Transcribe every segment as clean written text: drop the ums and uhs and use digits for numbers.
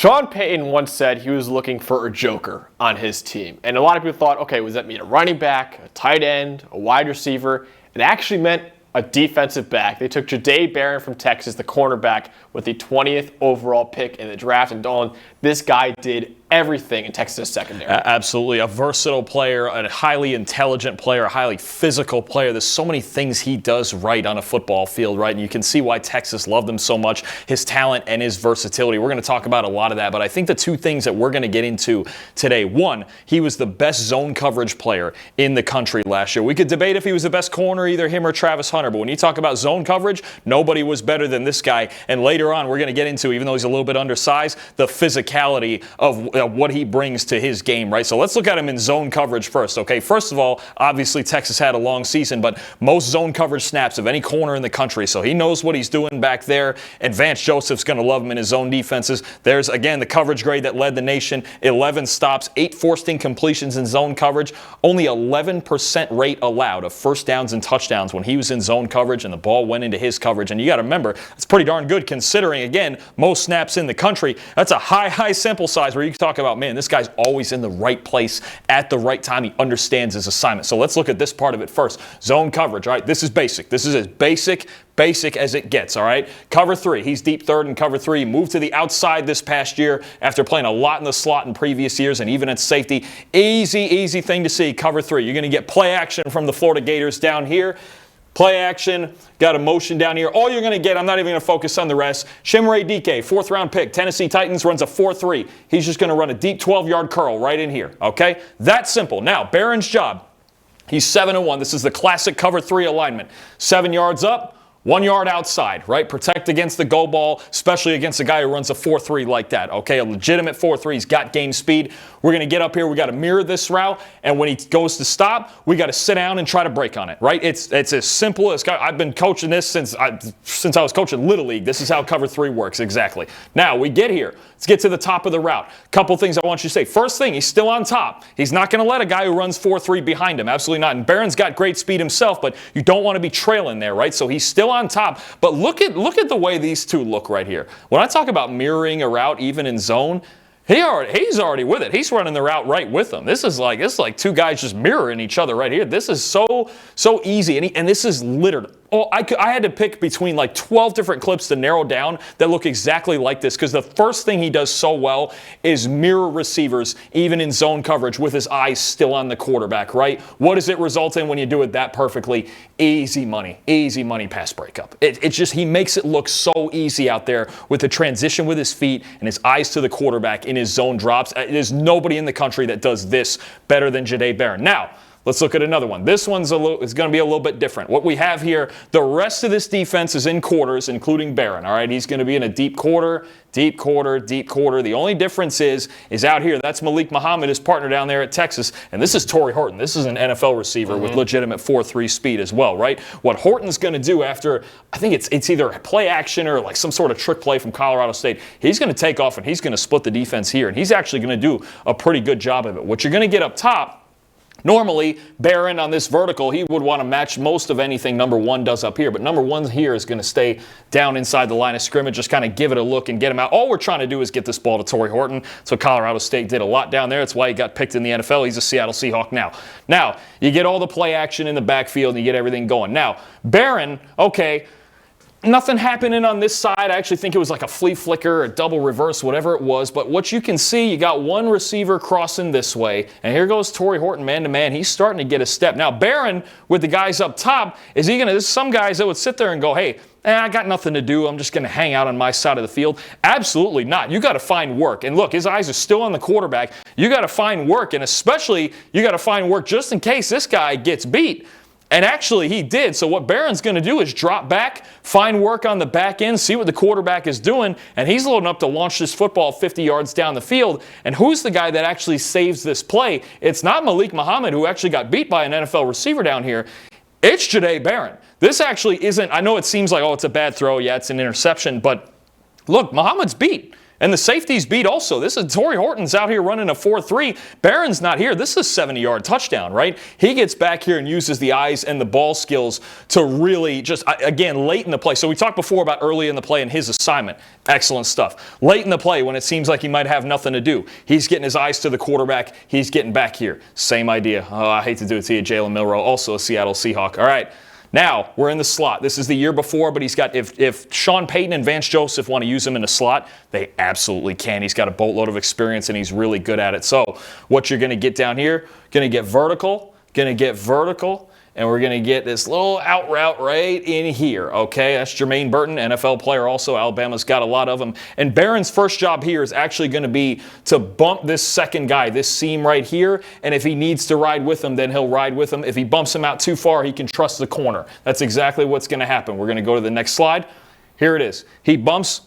Sean Payton once said he was looking for a joker on his team. And a lot of people thought, okay, was that mean a running back, a tight end, a wide receiver? It actually meant a defensive back. They took Jahdae Barron from Texas, the cornerback, with the 20th overall pick in the draft. And Dalton, this guy did everything in Texas secondary. Absolutely. A versatile player, a highly intelligent player, a highly physical player. There's so many things he does right on a football field, right? And you can see why Texas loved him so much, his talent and his versatility. We're going to talk about a lot of that, but I think the two things that we're going to get into today, one, he was the best zone coverage player in the country last year. We could debate if he was the best corner, either him or Travis Hunter, but when you talk about zone coverage, nobody was better than this guy. And later on, we're going to get into, even though he's a little bit undersized, the physicality of what he brings to his game, right? So let's look at him in zone coverage first, okay? First of all, obviously Texas had a long season, but most zone coverage snaps of any corner in the country, so he knows what he's doing back there. And Vance Joseph's going to love him in his zone defenses. There's, again, the coverage grade that led the nation, 11 stops, 8 forced incompletions in zone coverage, only 11% rate allowed of first downs and touchdowns when he was in zone coverage and the ball went into his coverage. And you got to remember, that's pretty darn good considering, again, most snaps in the country. That's a high sample size where you can talk about, man, this guy's always in the right place at the right time. He understands his assignment. So let's look at this part of it first. Zone coverage, all right? This is basic. This is as basic as it gets, all right? Cover three. He's deep third in cover three. He moved to the outside this past year after playing a lot in the slot in previous years and even at safety. Easy thing to see, cover three. You're going to get play action from the Florida Gators down here. Play action, got a motion down here. All you're going to get, I'm not even going to focus on the rest. Shimray Dike, 4th-round pick, Tennessee Titans, runs a 4.3. He's just going to run a deep 12-yard curl right in here, okay? That's simple. Now, Barron's job, he's 7-1. This is the classic cover 3 alignment. 7 yards up, 1 yard outside, right? Protect against the go ball, especially against a guy who runs a 4.3 like that, okay? A legitimate 4.3. He's got game speed. We're going to get up here. We got to mirror this route, and when he goes to stop, we got to sit down and try to break on it, right? It's as simple as I've been coaching this since I was coaching Little League. This is how cover 3 works exactly. Now, we get here. Let's get to the top of the route. Couple things I want you to say. First thing, he's still on top. He's not going to let a guy who runs 4.3 behind him. Absolutely not. And Barron's got great speed himself, but you don't want to be trailing there, right? So he's still on top. But look at the way these two look right here. When I talk about mirroring a route even in zone, he's already with it. He's running the route right with them. It's like two guys just mirroring each other right here. This is so easy, and this is littered. Oh, I had to pick between like 12 different clips to narrow down that look exactly like this, because the first thing he does so well is mirror receivers, even in zone coverage, with his eyes still on the quarterback, right? What does it result in when you do it that perfectly? Easy money pass breakup. It's just, he makes it look so easy out there with the transition with his feet and his eyes to the quarterback in his zone drops. There's nobody in the country that does this better than Jahdae Barron. Now, let's look at another one. This one's going to be a little bit different. What we have here, the rest of this defense is in quarters, including Barron. All right, he's going to be in a deep quarter. The only difference is out here. That's Malik Muhammad, his partner down there at Texas. And this is Torrey Horton. This is an NFL receiver with legitimate 4.3 speed as well, right? What Horton's going to do after, I think it's either a play action or like some sort of trick play from Colorado State, he's going to take off and he's going to split the defense here. And he's actually going to do a pretty good job of it. What you're going to get up top, normally, Barron on this vertical, he would want to match most of anything number 1 does up here. But number 1 here is going to stay down inside the line of scrimmage, just kind of give it a look and get him out. All we're trying to do is get this ball to Torrey Horton. So Colorado State did a lot down there. That's why he got picked in the NFL. He's a Seattle Seahawk now. Now, you get all the play action in the backfield and you get everything going. Now, Barron, okay, nothing happening on this side. I actually think it was like a flea flicker, a double reverse, whatever it was. But what you can see, you got one receiver crossing this way. And here goes Torrey Horton man-to-man. He's starting to get a step. Now, Barron, with the guys up top, there's some guys that would sit there and go, hey, I got nothing to do. I'm just going to hang out on my side of the field. Absolutely not. You got to find work. And look, his eyes are still on the quarterback. You got to find work. And especially, you got to find work just in case this guy gets beat. And actually, he did. So what Barron's going to do is drop back, find work on the back end, see what the quarterback is doing, and he's loading up to launch this football 50 yards down the field. And who's the guy that actually saves this play? It's not Malik Muhammad, who actually got beat by an NFL receiver down here. It's Jahdae Barron. This actually isn't, I know it seems like, oh, it's a bad throw. Yeah, it's an interception. But look, Muhammad's beat. And the safeties beat also. This is Torrey Horton's out here running a 4-3. Barron's not here. This is a 70-yard touchdown, right? He gets back here and uses the eyes and the ball skills to really just, again, late in the play. So we talked before about early in the play and his assignment. Excellent stuff. Late in the play when it seems like he might have nothing to do. He's getting his eyes to the quarterback. He's getting back here. Same idea. Oh, I hate to do it to you, Jalen Milroe, also a Seattle Seahawk. All right. Now, we're in the slot. This is the year before, but he's got, if Sean Payton and Vance Joseph want to use him in the slot, they absolutely can. He's got a boatload of experience, and he's really good at it. So what you're going to get down here, going to get vertical, and we're going to get this little out route right in here, okay? That's Jermaine Burton, NFL player also. Alabama's got a lot of them. And Barron's first job here is actually going to be to bump this second guy, this seam right here, and if he needs to ride with him, then he'll ride with him. If he bumps him out too far, he can trust the corner. That's exactly what's going to happen. We're going to go to the next slide. Here it is. He bumps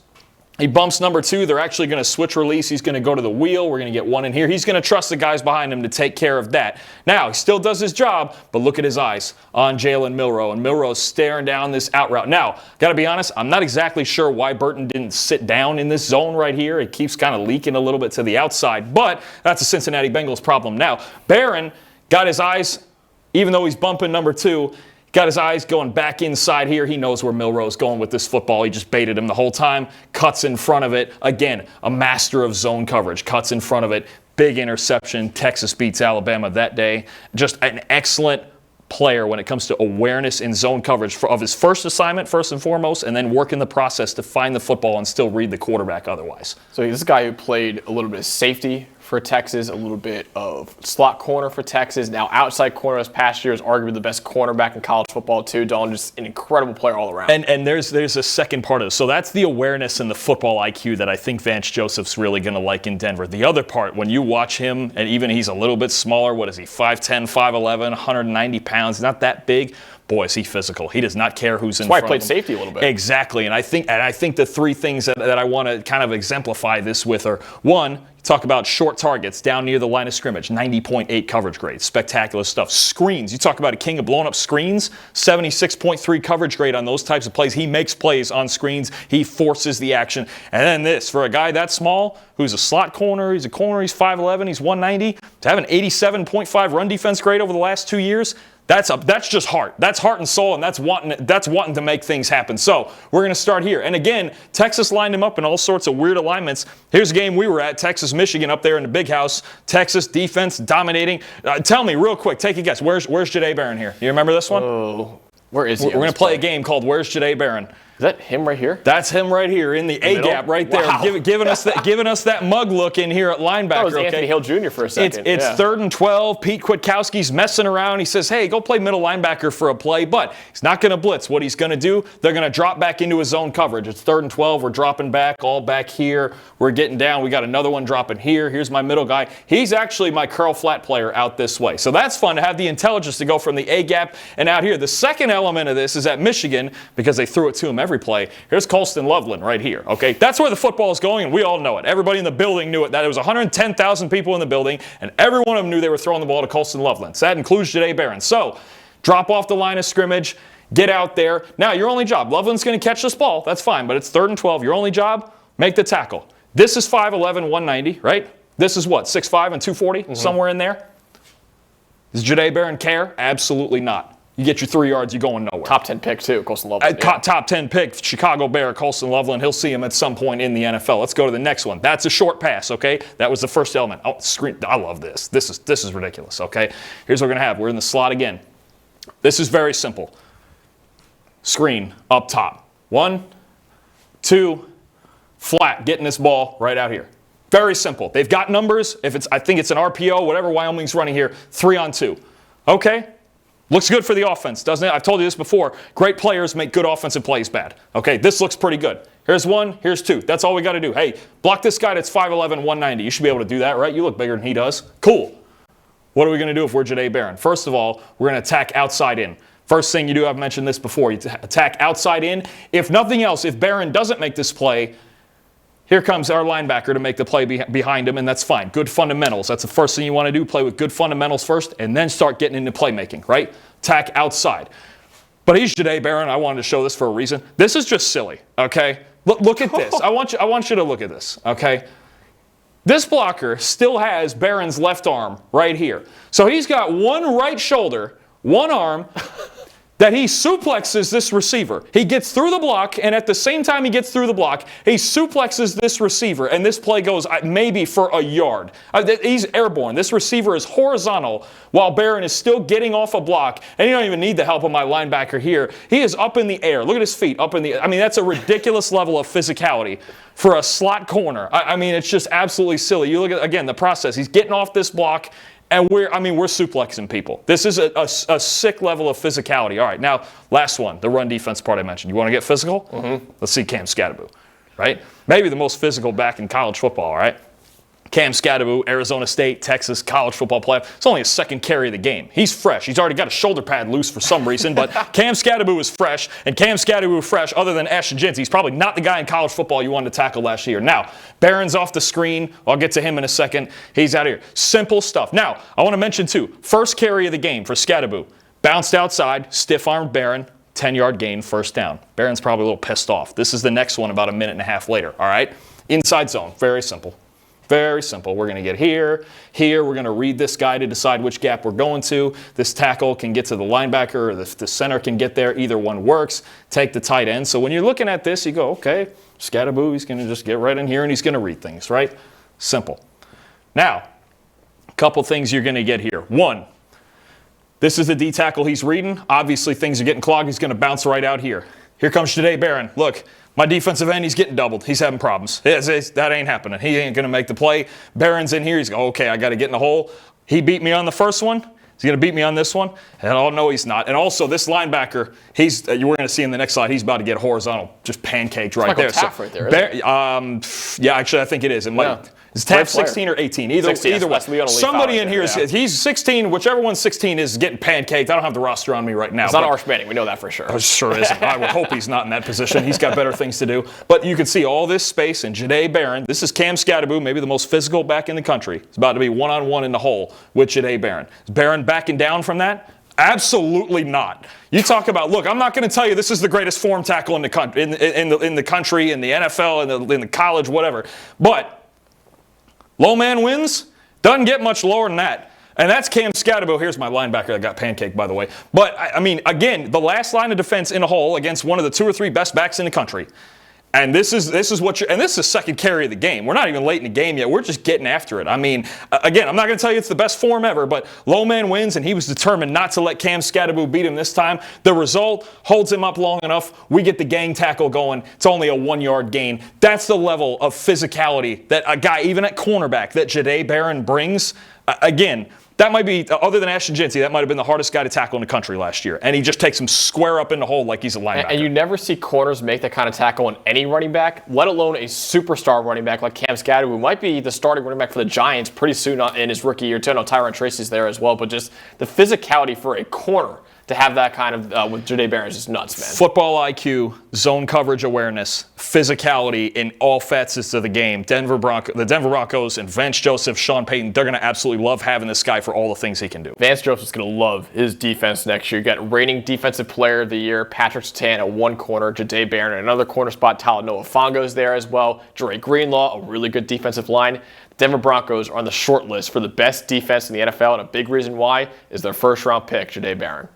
number 2. They're actually going to switch release. He's going to go to the wheel. We're going to get one in here. He's going to trust the guys behind him to take care of that. Now, he still does his job, but look at his eyes on Jalen Milroe. And Milroe's staring down this out route. Now, got to be honest, I'm not exactly sure why Burton didn't sit down in this zone right here. It keeps kind of leaking a little bit to the outside, but that's a Cincinnati Bengals problem. Now, Barron got his eyes, even though he's bumping number 2, got his eyes going back inside here. He knows where Milroe's going with this football. He just baited him the whole time. Cuts in front of it. Again, a master of zone coverage. Cuts in front of it. Big interception. Texas beats Alabama that day. Just an excellent player when it comes to awareness in zone coverage of his first assignment, first and foremost, and then work in the process to find the football and still read the quarterback otherwise. So this is a guy who played a little bit of safety for Texas, a little bit of slot corner for Texas. Now outside corner this past year is arguably the best cornerback in college football too. Dalton, just an incredible player all around. And there's a second part of this. So that's the awareness and the football IQ that I think Vance Joseph's really going to like in Denver. The other part, when you watch him, and even he's a little bit smaller, what is he, 5'10", 5'11", 190 pounds, not that big. Boy, is he physical. He does not care who's in front of him. That's why he played safety a little bit. Exactly. And I think the three things that I want to kind of exemplify this with are, one, talk about short targets down near the line of scrimmage, 90.8 coverage grade, spectacular stuff. Screens, you talk about a king of blowing up screens, 76.3 coverage grade on those types of plays. He makes plays on screens. He forces the action. And then this, for a guy that small, who's a slot corner, he's 5'11", he's 190, to have an 87.5 run defense grade over the last 2 years, that's just heart. That's heart and soul, and that's wanting to make things happen. So we're going to start here. And again, Texas lined him up in all sorts of weird alignments. Here's a game we were at, Texas, Michigan, up there in the big house. Texas defense dominating. Tell me real quick, take a guess. Where's Jahdae Barron here? You remember this one? Oh, where is he? We're going to play a game called Where's Jahdae Barron? Is that him right here? That's him right here in the A-gap right there, wow. giving us that mug look in here at linebacker. That was okay? Anthony Hill Jr. for a second. It's 3rd and 12. Pete Kwiatkowski's messing around. He says, hey, go play middle linebacker for a play, but he's not going to blitz. What he's going to do, they're going to drop back into his zone coverage. It's 3rd and 12. We're dropping back, all back here. We're getting down. We got another one dropping here. Here's my middle guy. He's actually my curl flat player out this way. So that's fun to have the intelligence to go from the A-gap and out here. The second element of this is at Michigan, because they threw it to him every play. Here's Colston Loveland right here, okay? That's where the football is going, and we all know it. Everybody in the building knew it. That it was 110,000 people in the building, and every one of them knew they were throwing the ball to Colston Loveland. So that includes Jahdae Barron. So drop off the line of scrimmage, get out there. Now, your only job, Loveland's going to catch this ball. That's fine, but it's 3rd and 12. Your only job, make the tackle. This is 5'11", 190, right? This is what, 6'5" and 240, somewhere in there? Does Jahdae Barron care? Absolutely not. You get your 3 yards, you're going nowhere. Top 10 pick, too, Colston Loveland. Top 10 pick, Chicago Bear, Colston Loveland. He'll see him at some point in the NFL. Let's go to the next one. That's a short pass, okay? That was the first element. Oh, screen. I love this. This is ridiculous, okay? Here's what we're going to have. We're in the slot again. This is very simple. Screen up top. 1, 2, flat. Getting this ball right out here. Very simple. They've got numbers. I think it's an RPO, whatever Wyoming's running here, 3 on 2. Okay? Looks good for the offense, doesn't it? I've told you this before. Great players make good offensive plays bad. Okay, this looks pretty good. Here's 1, here's 2. That's all we got to do. Hey, block this guy that's 5'11", 190. You should be able to do that, right? You look bigger than he does. Cool. What are we going to do if we're Jahdae Barron? First of all, we're going to attack outside in. First thing you do, I've mentioned this before, you attack outside in. If nothing else, if Barron doesn't make this play, here comes our linebacker to make the play behind him, and that's fine. Good fundamentals. That's the first thing you want to do, play with good fundamentals first, and then start getting into playmaking, right? Attack outside. But he's Jahdae Barron. I wanted to show this for a reason. This is just silly, okay? Look at this. I want you to look at this, okay? This blocker still has Barron's left arm right here. So he's got one right shoulder, one arm, that he suplexes this receiver. He gets through the block, and at the same time he gets through the block, he suplexes this receiver, and this play goes maybe for a yard. He's airborne. This receiver is horizontal while Barron is still getting off a block, and you don't even need the help of my linebacker here. He is up in the air. Look at his feet up in the air. I mean, that's a ridiculous level of physicality for a slot corner. I mean, it's just absolutely silly. You look at, again, the process. He's getting off this block, and we're suplexing people. This is a sick level of physicality. All right, now, last one, the run defense part I mentioned. You want to get physical? Mm-hmm. Let's see Cam Scadaboo, right? Maybe the most physical back in college football, all right? Cam Scadaboo, Arizona State, Texas, college football player. It's only his second carry of the game. He's fresh. He's already got a shoulder pad loose for some reason, but Cam Scadaboo is fresh, and Cam Scadaboo fresh, other than Ashton Jints, he's probably not the guy in college football you wanted to tackle last year. Now, Barron's off the screen. I'll get to him in a second. He's out of here. Simple stuff. Now, I want to mention, too, first carry of the game for Scadaboo. Bounced outside, stiff-armed Barron, 10-yard gain, first down. Barron's probably a little pissed off. This is the next one about a minute and a half later, all right? Inside zone, very simple. Very simple. We're going to get here. We're going to read this guy to decide which gap we're going to. This tackle can get to the linebacker, or the center can get there. Either one works. Take the tight end. So when you're looking at this, you go, okay, Scadaboo, he's going to just get right in here and he's going to read things, right? Simple. Now, a couple things you're going to get here. One, this is the D tackle he's reading. Obviously, things are getting clogged. He's going to bounce right out here. Here comes Jahdae Barron. Look. My defensive end, he's getting doubled. He's having problems. That ain't happening. He ain't going to make the play. Barron's in here. He's going, okay, I got to get in the hole. He beat me on the first one. He's going to beat me on this one. And oh, no, he's not. And also, this linebacker, we're going to see in the next slide, he's about to get horizontal, just pancaked right there. Taff right there, isn't it? Yeah, actually, I think it is. It might. Is Taff 16 or 18? Either way. Somebody in here, he's 16. Whichever one's 16 is getting pancaked. I don't have the roster on me right now. It's not Arch Manning. We know that for sure. It sure isn't. I would hope he's not in that position. He's got better things to do. But you can see all this space, and Jahdae Barron, this is Cam Scadaboo, maybe the most physical back in the country. He's about to be one-on-one in the hole with Jahdae Barron. Is Barron backing down from that? Absolutely not. You talk about, look, I'm not going to tell you this is the greatest form tackle in the country, in the country, in the NFL, in the college, whatever. But low man wins, doesn't get much lower than that. And that's Cam Scadaboo. Here's my linebacker that got pancaked, by the way. But, I mean, again, the last line of defense in a hole against one of the 2 or 3 best backs in the country. And this is the second carry of the game. We're not even late in the game yet. We're just getting after it. I mean, again, I'm not going to tell you it's the best form ever, but low man wins, and he was determined not to let Cam Scadaboo beat him this time. The result holds him up long enough. We get the gang tackle going. It's only a 1-yard gain. That's the level of physicality that a guy, even at cornerback, that Jahdae Barron brings. Again, that might be, other than Ashton Jints, that might have been the hardest guy to tackle in the country last year. And he just takes him square up in the hole like he's a linebacker. And you never see corners make that kind of tackle on any running back, let alone a superstar running back like Cam Scadaboo, who might be the starting running back for the Giants pretty soon in his rookie year, too. I know Tyron Tracy's there as well, but just the physicality for a corner to have that kind of with Jahdae Barron is just nuts, man. Football IQ, zone coverage awareness, physicality in all facets of the game. The Denver Broncos and Vance Joseph, Sean Payton, they're going to absolutely love having this guy for all the things he can do. Vance Joseph's going to love his defense next year. You got reigning defensive player of the year, Patrick Surtain at one corner, Jahdae Barron at another corner spot, Talanoa Fongo's there as well, Dre Greenlaw, a really good defensive line. Denver Broncos are on the short list for the best defense in the NFL, and a big reason why is their first-round pick, Jahdae Barron.